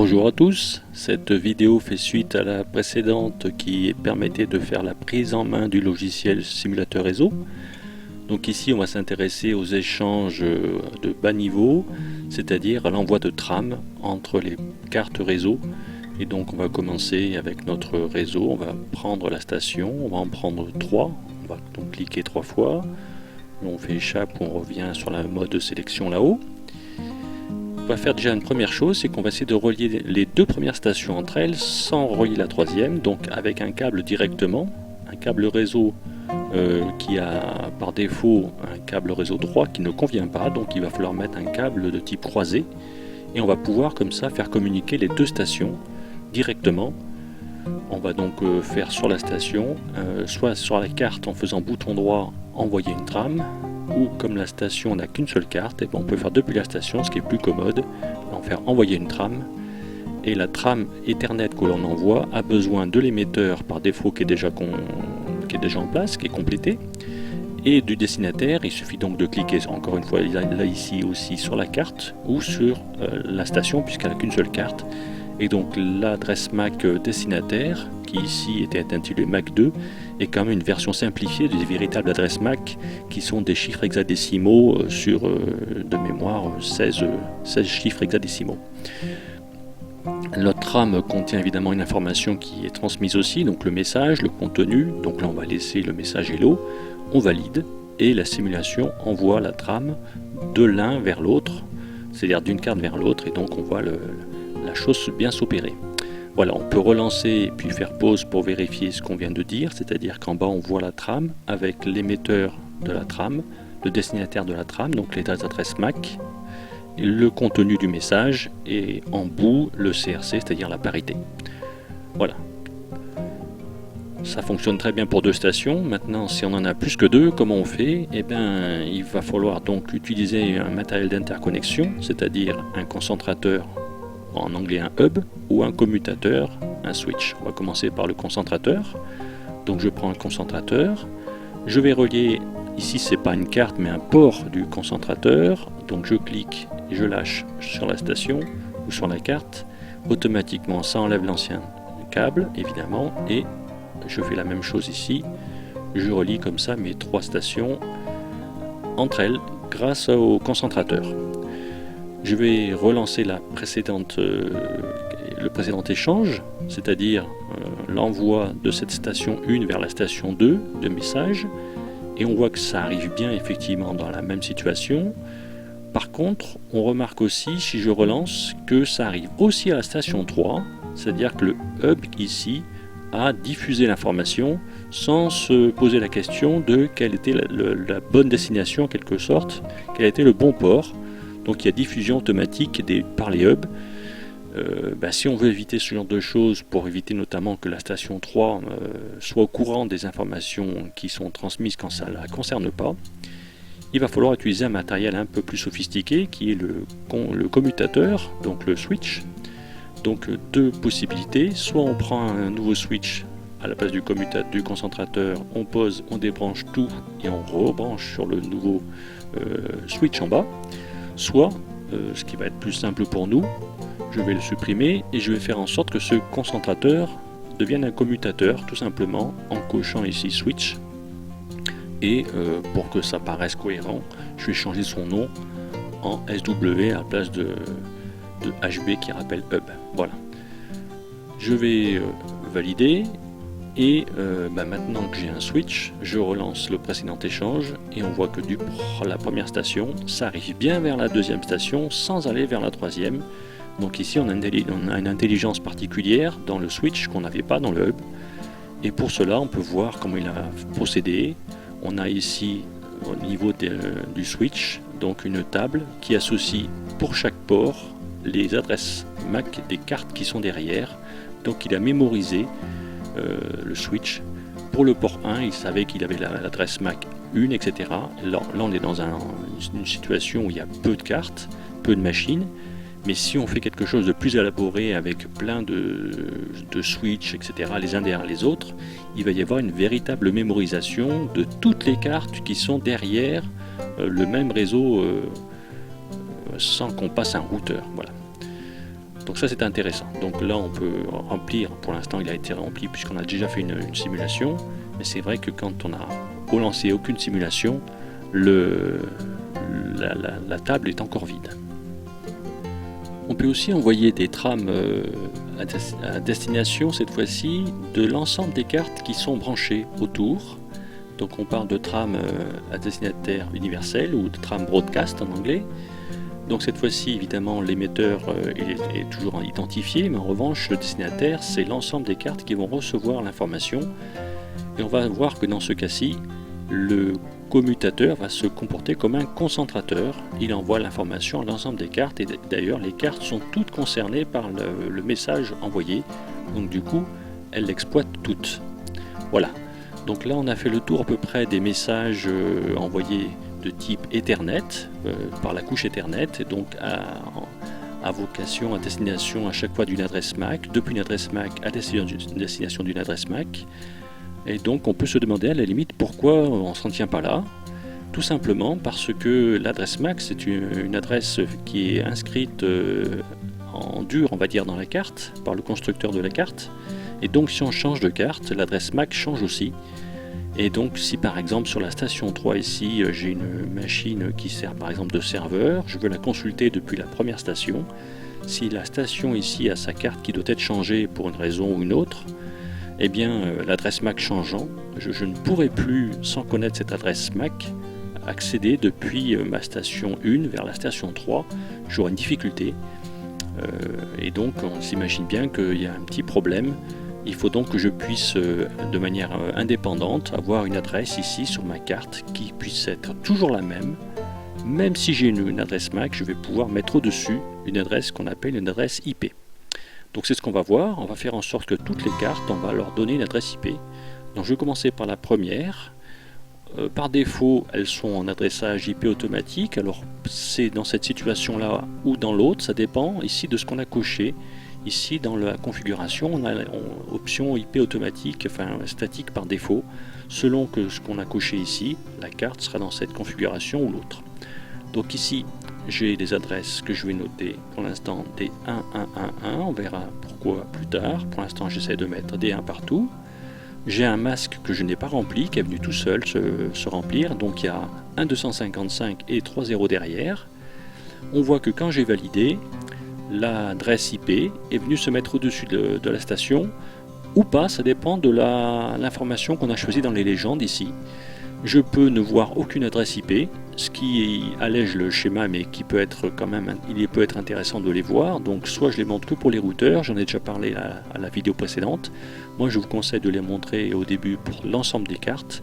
Bonjour à tous, cette vidéo fait suite à la précédente qui permettait de faire la prise en main du logiciel simulateur réseau. Donc ici on va s'intéresser aux échanges de bas niveau, c'est-à-dire à l'envoi de trames entre les cartes réseau. Et donc on va commencer avec notre réseau, on va prendre la station, on va en prendre 3, on va donc cliquer 3 fois, on fait échappe, on revient sur la mode de sélection là-haut. On va faire déjà une première chose, c'est qu'on va essayer de relier les deux premières stations entre elles sans relier la troisième, donc avec un câble directement, un câble réseau qui a par défaut un câble réseau 3 qui ne convient pas, donc il va falloir mettre un câble de type croisé et on va pouvoir comme ça faire communiquer les deux stations directement. On va donc faire sur la station, soit sur la carte en faisant bouton droit envoyer une trame, ou comme la station n'a qu'une seule carte, et ben on peut faire depuis la station, ce qui est plus commode, en faire envoyer une trame. Et la trame Ethernet que l'on envoie a besoin de l'émetteur par défaut qui est déjà en place, qui est complété, et du destinataire. Il suffit donc de cliquer encore une fois là ici aussi sur la carte ou sur la station puisqu'elle n'a qu'une seule carte. Et donc l'adresse MAC destinataire, qui ici était intitulée MAC2, est quand même une version simplifiée des véritables adresses MAC qui sont des chiffres hexadécimaux sur, de mémoire, 16 chiffres hexadécimaux. Notre trame contient évidemment une information qui est transmise aussi, donc le message, le contenu. Donc là on va laisser le message hello, on valide et la simulation envoie la trame de l'un vers l'autre, c'est-à-dire d'une carte vers l'autre, et donc on voit la chose bien s'opérer. Voilà, on peut relancer et puis faire pause pour vérifier ce qu'on vient de dire, c'est-à-dire qu'en bas on voit la trame avec l'émetteur de la trame, le destinataire de la trame, donc les adresses MAC, le contenu du message et en bout le CRC, c'est-à-dire la parité. Voilà. Ça fonctionne très bien pour deux stations. Maintenant, si on en a plus que deux, comment on fait? Eh bien, il va falloir donc utiliser un matériel d'interconnexion, c'est-à-dire un concentrateur, en anglais un hub, ou un commutateur, un switch. On va commencer par le concentrateur. Donc je prends le concentrateur, je vais relier, ici c'est pas une carte mais un port du concentrateur, donc je clique et je lâche sur la station ou sur la carte, automatiquement ça enlève l'ancien câble évidemment, et je fais la même chose ici, je relie comme ça mes trois stations entre elles grâce au concentrateur. Je vais relancer le précédent échange, c'est-à-dire l'envoi de cette station 1 vers la station 2 de message, et on voit que ça arrive bien effectivement dans la même situation. Par contre, on remarque aussi, si je relance, que ça arrive aussi à la station 3, c'est-à-dire que le hub ici a diffusé l'information sans se poser la question de quelle était la bonne destination en quelque sorte, quel était le bon port. Donc il y a diffusion automatique par les hubs. Si on veut éviter ce genre de choses, pour éviter notamment que la station 3 soit au courant des informations qui sont transmises quand ça ne la concerne pas, il va falloir utiliser un matériel un peu plus sophistiqué qui est le commutateur, donc le switch. Donc deux possibilités, soit on prend un nouveau switch à la place du concentrateur, on pose, on débranche tout et on rebranche sur le nouveau switch en bas, soit, ce qui va être plus simple pour nous, je vais le supprimer et je vais faire en sorte que ce concentrateur devienne un commutateur, tout simplement en cochant ici switch, et pour que ça paraisse cohérent, je vais changer son nom en SW à la place de HB qui rappelle hub. Voilà. Je vais valider et maintenant que j'ai un switch, je relance le précédent échange et on voit que la première station, ça arrive bien vers la deuxième station sans aller vers la troisième. Donc ici on a une intelligence particulière dans le switch qu'on n'avait pas dans le hub, et pour cela on peut voir comment il a procédé. On a ici au niveau du switch donc une table qui associe pour chaque port les adresses MAC des cartes qui sont derrière. Donc il a mémorisé le switch. Pour le port 1 il savait qu'il avait l'adresse MAC 1, etc. Là on est dans une situation où il y a peu de cartes, peu de machines. Mais si on fait quelque chose de plus élaboré avec plein de switches, etc., les uns derrière les autres, il va y avoir une véritable mémorisation de toutes les cartes qui sont derrière le même réseau sans qu'on passe un routeur. Voilà. Donc ça c'est intéressant. Donc là on peut remplir, pour l'instant il a été rempli puisqu'on a déjà fait une simulation, mais c'est vrai que quand on a lancé aucune simulation, la table est encore vide. On peut aussi envoyer des trames à destination, cette fois-ci, de l'ensemble des cartes qui sont branchées autour. Donc on parle de trames à destinataire universel ou de trames broadcast en anglais. Donc cette fois-ci, évidemment, l'émetteur est toujours identifié, mais en revanche, le destinataire, c'est l'ensemble des cartes qui vont recevoir l'information. Et on va voir que dans ce cas-ci, le commutateur va se comporter comme un concentrateur. Il envoie l'information à l'ensemble des cartes, et d'ailleurs, les cartes sont toutes concernées par le message envoyé. Donc du coup, elles l'exploitent toutes. Voilà. Donc là, on a fait le tour à peu près des messages envoyés de type Ethernet, par la couche Ethernet, et donc à vocation, à destination à chaque fois d'une adresse MAC, depuis une adresse MAC à destination d'une adresse MAC. Et donc on peut se demander à la limite pourquoi on ne s'en tient pas là. Tout simplement parce que l'adresse MAC, c'est une adresse qui est inscrite en dur, on va dire, dans la carte, par le constructeur de la carte. Et donc si on change de carte, l'adresse MAC change aussi. Et donc si par exemple sur la station 3 ici, j'ai une machine qui sert par exemple de serveur, je veux la consulter depuis la première station. Si la station ici a sa carte qui doit être changée pour une raison ou une autre, eh bien l'adresse MAC changeant, je ne pourrai plus, sans connaître cette adresse MAC, accéder depuis ma station 1 vers la station 3. J'aurai une difficulté. Et donc on s'imagine bien qu'il y a un petit problème. Il faut donc que je puisse, de manière indépendante, avoir une adresse ici sur ma carte qui puisse être toujours la même. Même si j'ai une adresse MAC, je vais pouvoir mettre au-dessus une adresse qu'on appelle une adresse IP. Donc c'est ce qu'on va voir. On va faire en sorte que toutes les cartes, on va leur donner une adresse IP. Donc je vais commencer par la première. Par défaut, elles sont en adressage IP automatique. Alors c'est dans cette situation-là ou dans l'autre, ça dépend ici de ce qu'on a coché. Ici, dans la configuration, on a option IP automatique, enfin statique par défaut. Selon que ce qu'on a coché ici, la carte sera dans cette configuration ou l'autre. Donc ici, j'ai des adresses que je vais noter pour l'instant des 1111. On verra pourquoi plus tard. Pour l'instant, j'essaie de mettre des 1 partout. J'ai un masque que je n'ai pas rempli, qui est venu tout seul se remplir. Donc il y a un 255 et 3 0 derrière. On voit que quand j'ai validé, l'adresse IP est venue se mettre au-dessus de la station ou pas, ça dépend de l'information qu'on a choisie dans les légendes ici. Je peux ne voir aucune adresse IP, ce qui allège le schéma, mais qui peut être quand même, il peut être intéressant de les voir. Donc soit je les montre que pour les routeurs, j'en ai déjà parlé à la vidéo précédente. Moi je vous conseille de les montrer au début pour l'ensemble des cartes,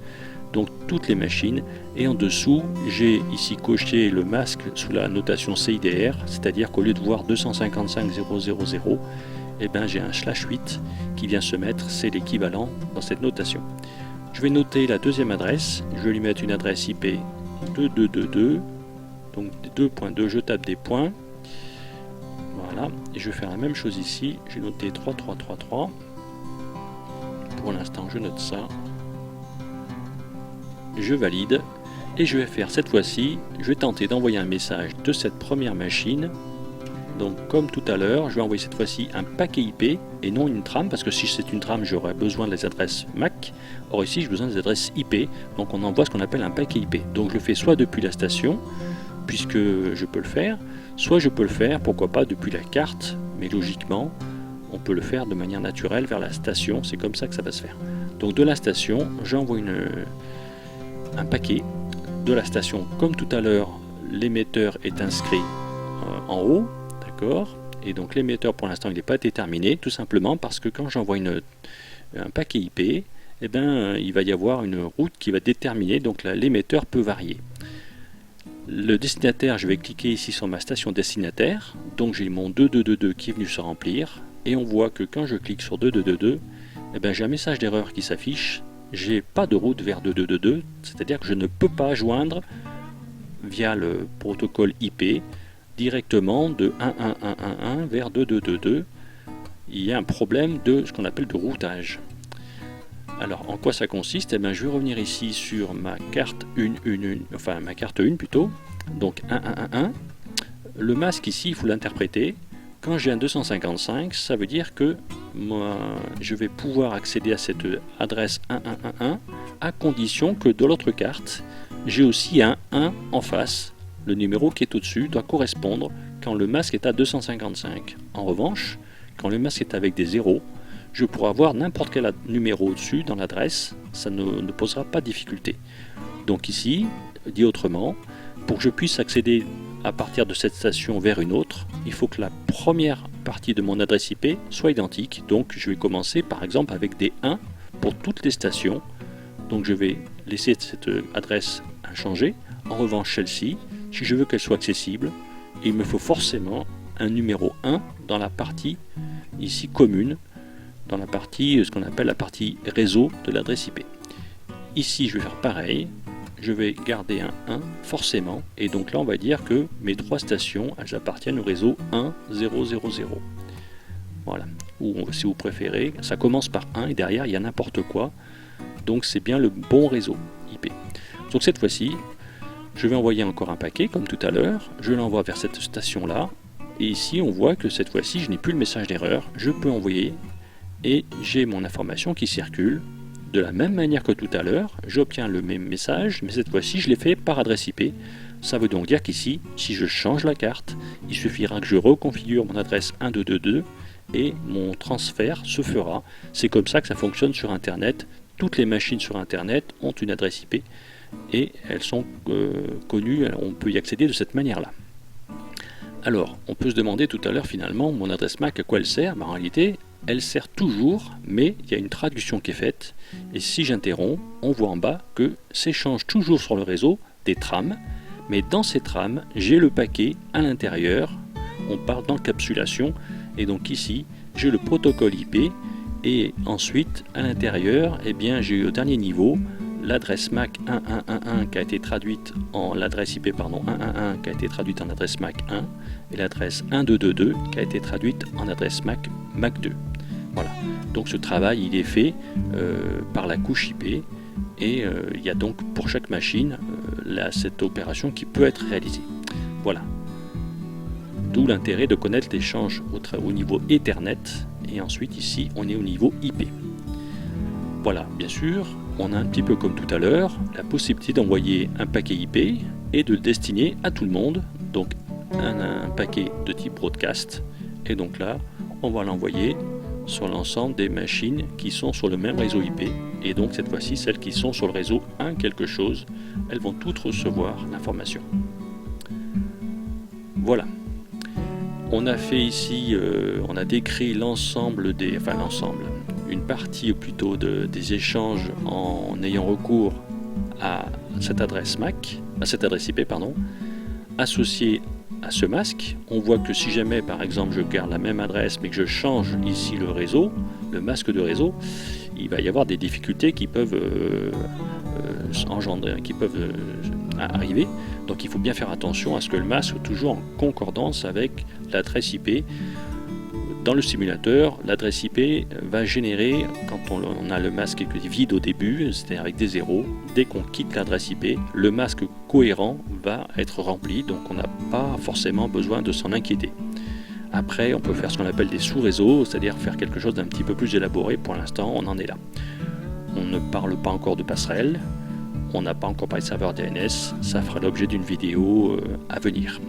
donc toutes les machines. Et en dessous, j'ai ici coché le masque sous la notation CIDR, c'est-à-dire qu'au lieu de voir 255.0.0.0, eh ben, j'ai un /8 qui vient se mettre, c'est l'équivalent dans cette notation. Je vais noter la deuxième adresse, je vais lui mettre une adresse IP 2222, donc 2.2, je tape des points, voilà, et je vais faire la même chose ici, j'ai noté 3333, pour l'instant je note ça, je valide, et je vais faire cette fois-ci, je vais tenter d'envoyer un message de cette première machine. Donc comme tout à l'heure, je vais envoyer cette fois-ci un paquet IP et non une trame, parce que si c'est une trame, j'aurais besoin des adresses MAC. Or ici, j'ai besoin des adresses IP, donc on envoie ce qu'on appelle un paquet IP. Donc je le fais soit depuis la station, puisque je peux le faire, soit je peux le faire, pourquoi pas, depuis la carte, mais logiquement, on peut le faire de manière naturelle vers la station, c'est comme ça que ça va se faire. Donc de la station, j'envoie un paquet. De la station, comme tout à l'heure, l'émetteur est inscrit en haut. Et donc l'émetteur pour l'instant il n'est pas déterminé, tout simplement parce que quand j'envoie un paquet IP, eh ben, il va y avoir une route qui va déterminer, donc l'émetteur peut varier. Le destinataire, je vais cliquer ici sur ma station destinataire, donc j'ai mon 2222 qui est venu se remplir, et on voit que quand je clique sur 2222, eh ben, j'ai un message d'erreur qui s'affiche, j'ai pas de route vers 2222, c'est-à-dire que je ne peux pas joindre via le protocole IP directement de 11111 vers 2222. Il y a un problème de ce qu'on appelle de routage. Alors en quoi ça consiste? Eh bien, je vais revenir ici sur ma carte 1, ma carte 1 plutôt, donc 1111. Le masque ici, il faut l'interpréter. Quand j'ai un 255, ça veut dire que moi, je vais pouvoir accéder à cette adresse 1111 à condition que de l'autre carte, j'ai aussi un 1 en face. Le numéro qui est au-dessus doit correspondre quand le masque est à 255. En revanche, quand le masque est avec des zéros, je pourrai avoir n'importe quel numéro au-dessus dans l'adresse, ça ne posera pas de difficulté. Donc ici, dit autrement, pour que je puisse accéder à partir de cette station vers une autre, il faut que la première partie de mon adresse IP soit identique. Donc je vais commencer par exemple avec des 1 pour toutes les stations. Donc je vais laisser cette adresse inchangée. En revanche, celle-ci, si je veux qu'elle soit accessible, il me faut forcément un numéro 1 dans la partie ici commune, dans la partie, ce qu'on appelle la partie réseau de l'adresse IP. Ici, je vais faire pareil. Je vais garder un 1 forcément, et donc là on va dire que mes trois stations elles appartiennent au réseau 1000. Voilà, ou si vous préférez, ça commence par 1 et derrière il y a n'importe quoi, donc c'est bien le bon réseau IP. Donc cette fois-ci, je vais envoyer encore un paquet comme tout à l'heure, je l'envoie vers cette station là, et ici on voit que cette fois-ci je n'ai plus le message d'erreur, je peux envoyer et j'ai mon information qui circule. De la même manière que tout à l'heure, j'obtiens le même message, mais cette fois-ci je l'ai fait par adresse IP. Ça veut donc dire qu'ici, si je change la carte, il suffira que je reconfigure mon adresse 1222 et mon transfert se fera. C'est comme ça que ça fonctionne sur Internet. Toutes les machines sur Internet ont une adresse IP et elles sont connues, on peut y accéder de cette manière-là. Alors, on peut se demander tout à l'heure finalement, mon adresse MAC à quoi elle sert? En réalité, elle sert toujours, mais il y a une traduction qui est faite, et si j'interromps, on voit en bas que s'échangent toujours sur le réseau des trames, mais dans ces trames, j'ai le paquet à l'intérieur, on parle d'encapsulation, et donc ici, j'ai le protocole IP, et ensuite, à l'intérieur, eh bien, j'ai eu au dernier niveau, l'adresse MAC 1111 qui a été traduite en l'adresse IP 111 qui a été traduite en adresse MAC 1, et l'adresse 1222 qui a été traduite en adresse MAC 2. Voilà, donc ce travail il est fait par la couche IP et il y a donc pour chaque machine cette opération qui peut être réalisée. Voilà, d'où l'intérêt de connaître l'échange au niveau Ethernet et ensuite ici on est au niveau IP. Voilà, bien sûr, on a un petit peu comme tout à l'heure la possibilité d'envoyer un paquet IP et de le destiner à tout le monde, donc un paquet de type broadcast, et donc là on va l'envoyer sur l'ensemble des machines qui sont sur le même réseau IP, et donc cette fois-ci celles qui sont sur le réseau 1 quelque chose, elles vont toutes recevoir l'information. Voilà, on a fait ici, on a décrit l'ensemble une partie plutôt des échanges en ayant recours à cette adresse MAC, à cette adresse IP associée à ce masque. On voit que si jamais par exemple je garde la même adresse mais que je change ici le réseau, le masque de réseau, il va y avoir des difficultés qui peuvent arriver. Donc il faut bien faire attention à ce que le masque soit toujours en concordance avec l'adresse IP. Dans le simulateur, l'adresse IP va générer, quand on a le masque qui est vide au début, c'est-à-dire avec des zéros, dès qu'on quitte l'adresse IP, le masque cohérent va être rempli, donc on n'a pas forcément besoin de s'en inquiéter. Après, on peut faire ce qu'on appelle des sous-réseaux, c'est-à-dire faire quelque chose d'un petit peu plus élaboré. Pour l'instant, on en est là. On ne parle pas encore de passerelle, on n'a pas encore parlé de serveur DNS, ça fera l'objet d'une vidéo à venir.